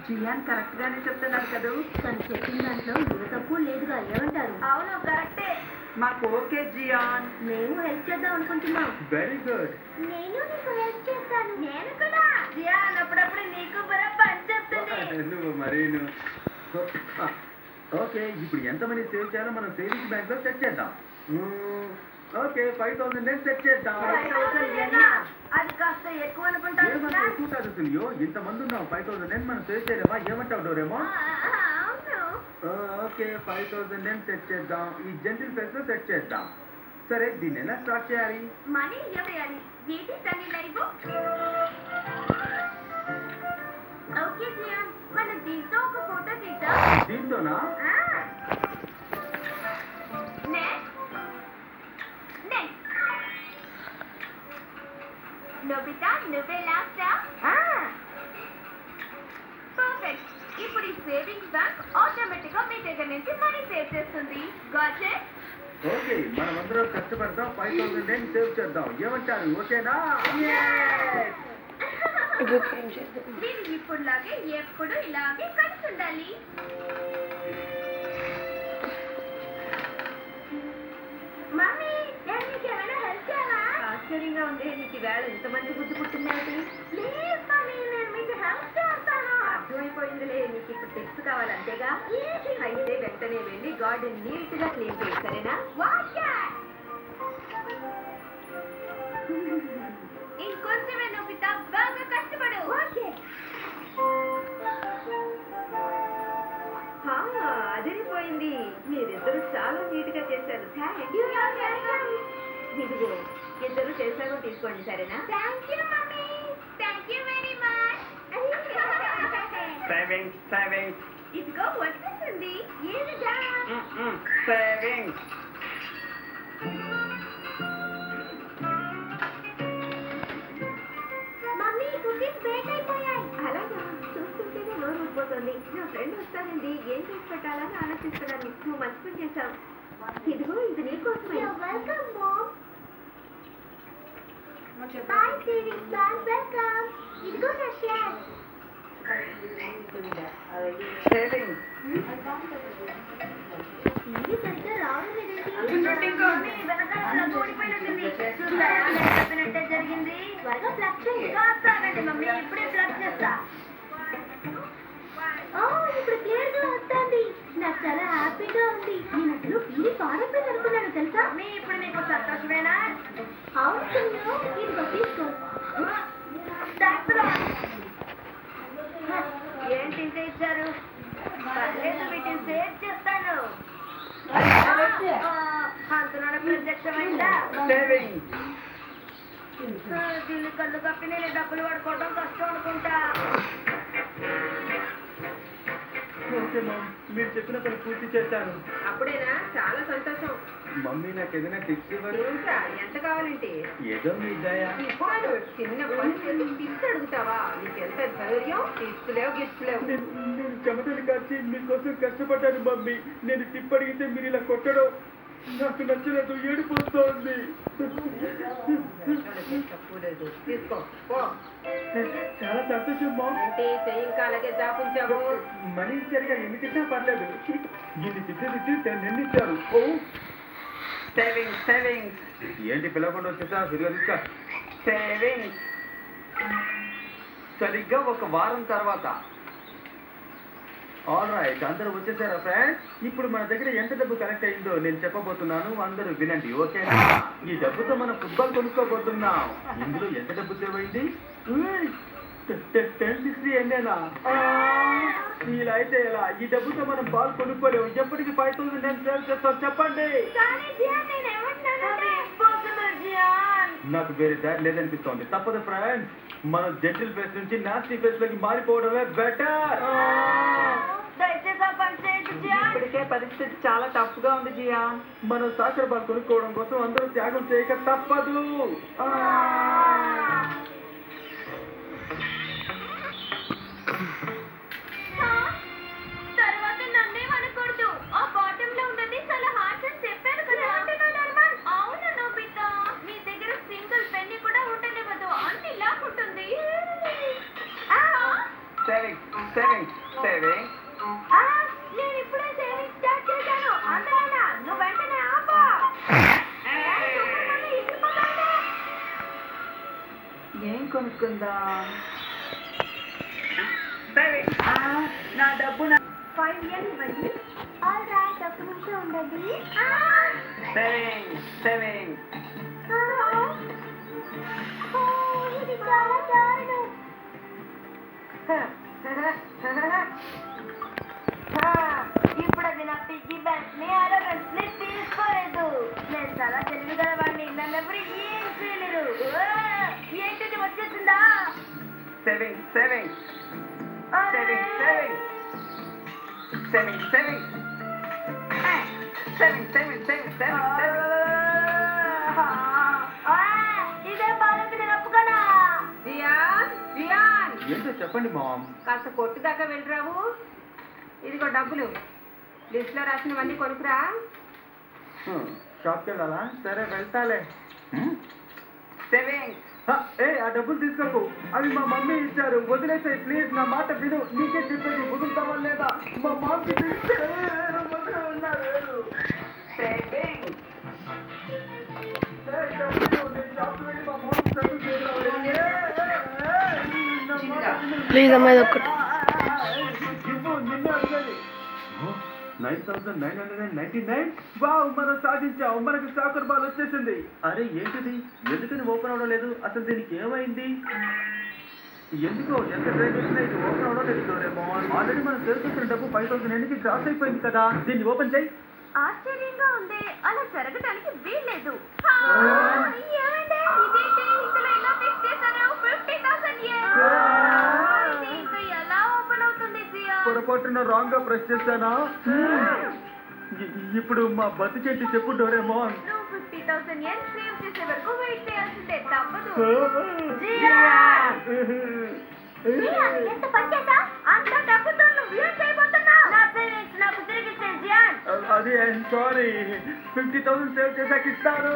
Gian correct గానే చెప్తున్నాడు కదూ. తను చెప్పిన దాంట్లో ఏ తప్పు లేదుగా, ఏమంటారు? అవును కరెక్టే. మాకు ఓకే జియాన్. మేము హెల్ప్ చేద్దాం అనుకుంటున్నాం. Very good. నేను నీకు హెల్ప్ చేస్తాను. నేను కూడా. జియాన్ అప్పుడప్పుడు నీకు బుర్ర పనిచేస్తుంది. నువ్వు మరీను. ఓకే, ఇప్పుడు ఎంత మనీ సేవ్ చేయాలో మనం సేవింగ్స్ బ్యాంక్ లో సెట్ చేద్దాం. ఓకే, 5,000 నేను సెట్ చేద్దాం. 5,000 అది కాస్త ఎక్కువ అనుకుంటాను. ఏమంటే ఎక్కువ కాదు అసలు. ఇంతమంది ఉన్నాం, 5,000 నేను మనం సేవ్ చేయలేమా? ఏమంటావు డోరేమో? అవును. ఓకే, 5,000 నేను సెట్ చేద్దాం. ఈ జెంటిల్ ఫేస్ లో సెట్ చేద్దాం. సరే, దీన్ని ఎలా స్టార్ట్ చేయాలి? మనీ ఇవ్వాలి. ఏంటి తల్లి లైవ్? ఓకే జియాన్, మనం దీంతో ఒక ఫోటో తీద్దాం. దీంతోనా? నోబితా, నువ్వే లాస్టా? పర్ఫెక్ట్. ఇప్పుడు ఈ సేవింగ్స్ బ్యాంక్ ఆటోమేటిక్ గా మీ దగ్గర నుంచి మనీ సేవ్ చేస్తుంది. Got it? ఓకే, మనమందరం కష్టపడదాం, 5,000 నేను సేవ్ చేద్దాం. ఏమంటారు? ఓకేనా? మీరు ఇప్పుడులాగే ఎప్పుడు ఇలాగే కలిసి ఉండాలి. మమ్మీ, నేను మీకు ఏమైనా హెల్ప్ చేయాలా? ఆశ్చర్యంగా ఉంది, నీకు వేళ ఇంత మంచి బుద్ధి పుట్టిందేంటి? ప్లీజ్ మమ్మీ, నేను మీకు హెల్ప్ చేస్తాను. అర్థమైపోయిందిలే, నీకు ఇప్పుడు టిప్స్ కావాలి అంతేగా? అయితే వెంటనే వెళ్ళి గార్డెన్ నీట్ గా క్లీన్ చేయి, సరేనా? ఇంకొంచెమే నోబితా, బాగా కష్టపడు. అదిరిపోయింది. మీరిద్దరు చాలా నీట్ గా చేశారు. ఇదిగో, ఇద్దరు చేశారో తీసుకోండి, సరేనా? Thank you mummy, thank you very much. Savings. ఇదిగో వచ్చేసింది. ఏదిగా? సేవింగ్స్. మమ్మీ, కుకీస్ బేక్ అయిపోయాయి. అలాగా, చూస్తుంటేనే నోరు ఊడిపోతుంది. నా ఫ్రెండ్ వస్తానండి, ఏం చేసి పెట్టాలని ఆలోచిస్తున్నాను. నువ్వు మంచి పని చేశావు. ఇదిగో, ఇది నీకోసమే. Welcome ma'am. Boy savings bank, welcome. ఇదిగో నా షేర్. సేవింగ్స్. ఇది సరిగ్గా రావడం లేదేంటి? మమ్మీ, వెనకాల ప్లగ్ ఊడిపోయినట్టుంది. చూసారా, నేను చెప్పినట్టే జరిగింది. త్వరగా ప్లగ్ చేయి. కాస్తానండి మమ్మీ, ఇప్పుడే ప్లగ్ చేస్తా. ఇప్పుడు క్లియర్ గా వస్తుంది. నాకు చాలా హ్యాపీగా ఉంది. నేను అసలు టీవీ పాడైపోయింది అనుకున్నాను తెలుసా? మీ ఇప్పుడు నీకు సంతోషమేనా? అవును చెల్లు, ఇదిగో తీసుకో. ఏంటి ఇంత ఇచ్చారు? పర్లేదు, వీటిని సేవ్ చేస్తాను. అంతనాడు ప్రత్యక్షమైందా? సేవింగ్స్. దీన్ని కళ్ళు కప్పి నేను డబ్బులు పడుకోవడం కష్టం అనుకుంటా. ఓకే మామ్, మీరు చెప్పిన పని పూర్తి చేశాను. అప్పుడేనా? చాలా సంతోషం. మమ్మీ, నాకు ఏదైనా టిప్స్ ఇవ్వరు? ఇంకా ఎంత కావాలంటే? ఏదో మీ దయ. ఇవ్వను. చిన్న పని చేసి టిప్స్ అడుగుతావా? నీకు ఎంత ధైర్యం? టిప్స్ లేవు, గిఫ్ట్స్ లేవు. నేను చెమటలు కాచి మీకోసం కష్టపడ్డాను మమ్మీ. నేను టిప్ అడిగితే మీరు ఇలా కొట్టడం నాకు నచ్చలేదు. ఏడుపు వస్తోంది. తప్పులేదు, తీసుకో పో. చాలా సంతోషం మామ్. ఏంటి చెయ్యి ఇంకా అలాగే దాపుంచావు? మనీ ఇచ్చారుగా, ఎన్ని తిన్నా పర్లేదు. ఇన్ని తిట్టి 10 ఇచ్చారు. ఓ సేవింగ్స్. ఏంటి పిలవకుండా వచ్చేసా? సరిగా తీసుకో. సేవింగ్స్. సరిగ్గా ఒక వారం తర్వాత. ఆల్ రైట్, అందరూ వచ్చేసారా ఫ్రెండ్స్? ఇప్పుడు మన దగ్గర ఎంత డబ్బు కలెక్ట్ అయిందో నేను చెప్పబోతున్నాను, అందరూ వినండి, ఓకేనా? ఈ డబ్బుతో మనం ఫుట్బాల్ కొనుక్కోబోతున్నాం. ఇందులో ఎంత డబ్బు సేవ్ అయింది? 1060 ఎన్నేనా? ఇలా అయితే ఎలా? ఈ డబ్బుతో మనం బాల్ కొనుక్కోలేము. ఎప్పటికి 5,000 నేను సేవ్ చేస్తాం, చెప్పండి. నాకు వేరే దారి లేదనిపిస్తోంది. తప్పదు ఫ్రెండ్స్, మనం జెంటిల్ ఫేస్ నుంచి నాస్టీ ఫేస్ లోకి మారిపోవడమే బెటర్. ఇప్పటికే పరిస్థితి చాలా టఫ్ గా ఉంది జియాన్. మనం సాకర్ బాల్ కొనుక్కోవడం కోసం అందరూ త్యాగం చేయక తప్పదు. తర్వాత నన్నేమనకూడదు. ఆ బాటమ్ లో ఉన్నది చాలా హార్ట్ అని చెప్పాను కదా. అవును నోబితా, నీ దగ్గర సింగిల్ పెన్ని కూడా ఉండనివ్వదు. అన్ని లాక్కుంటుంది. సేవింగ్ సేవింగ్ సేవింగ్ నేను ఇప్పుడే సేవింగ్ స్టార్ట్ చేశాను అందరన్నా నువ్వు వెంటనే ఆపా ఏం కొనుక్కుందాం సేవింగ్ నా డబ్బు 5 years ఇవ్వండి ఆల్ రైట్ ఒక్క నిమిషం ఉండండి సేవింగ్ సేవింగ్ ఇది చాలా దారుణం ఇప్పుడు అది నా పిగ్గీ బ్యాంక్ ని అరగంటనే తీసుకోలేదు నేను చాలా తెలివిగల వాడిని నన్ను ఎవరు ఏం చేయలేరు ఏంటంటే వచ్చేసిందా saving saving saving saving saving saving saving saving saving saving ఇదే బాలకి నేను ఒప్పుకోనా జియాన్ జియాన్ ఏంటో చెప్పండి మామ్ కాస్త కొట్టు దాకా వెళ్ళరావు ఇదిగో డబ్బులు లిస్ట్ లో రాసినవన్నీ కొనుక్కురా షాప్కి వెళ్ళాలా సరే వెళ్తాలే సేవింగ్ ఏ ఆ డబ్బులు తీసుకోకు అవి మా మమ్మీ ఇచ్చారు వదిలేసాయి ప్లీజ్ నా మాట విను నీకే చెప్పేది వదులుతావా లేదా మా మామకి సేవింగ్ ప్లీజ్ అమ్మా ఇది ఒక్కటి 9,999 వావ్ మనం సాధించాం మనకి సాకర్ బాల్ వచ్చేసింది అరే ఏంటిది ఎందుకని ఓపెన్ అవడం లేదు అసలు దీనికి ఏమైంది ఎందుకో ఎంత ట్రై చేసినా ఇది ఓపెన్ అవడం లేదు డోరేమోన్ ఆల్రెడీ మనం తెలుసుకున్న డబ్బు 5,000 ఎన్నికి క్రాస్ అయిపోయింది కదా దీన్ని ఓపెన్ చేయి ఆశ్చర్యంగా ఉంది అలా జరగడానికి వీల్లేదు ఏమంటే ఇదేంటి ఇందులో ఎలా ఫిక్స్ చేశారు 50,000 ఇది ఇంకా ఎలా ఓపెన్ అవుతుంది జియా పొరపాటున రాంగ్ గా ప్రెస్ చేశానా ఇప్పుడు మా బతికేంటి చెప్పు డోరేమోన్ నువ్వు 50,000 yen సేవ్ చేసే వరకు వెయిట్ చేయాల్సిందే తప్పదు ఎంత పని చేసా అంత డబ్బుతో నువ్వు ఏం చేయబోతున్నావు నా సేవింగ్స్ నాకు తిరిగి ఇచ్చే జియాన్ అది సారీ 50,000 సేవ్ చేశాక ఇస్తాను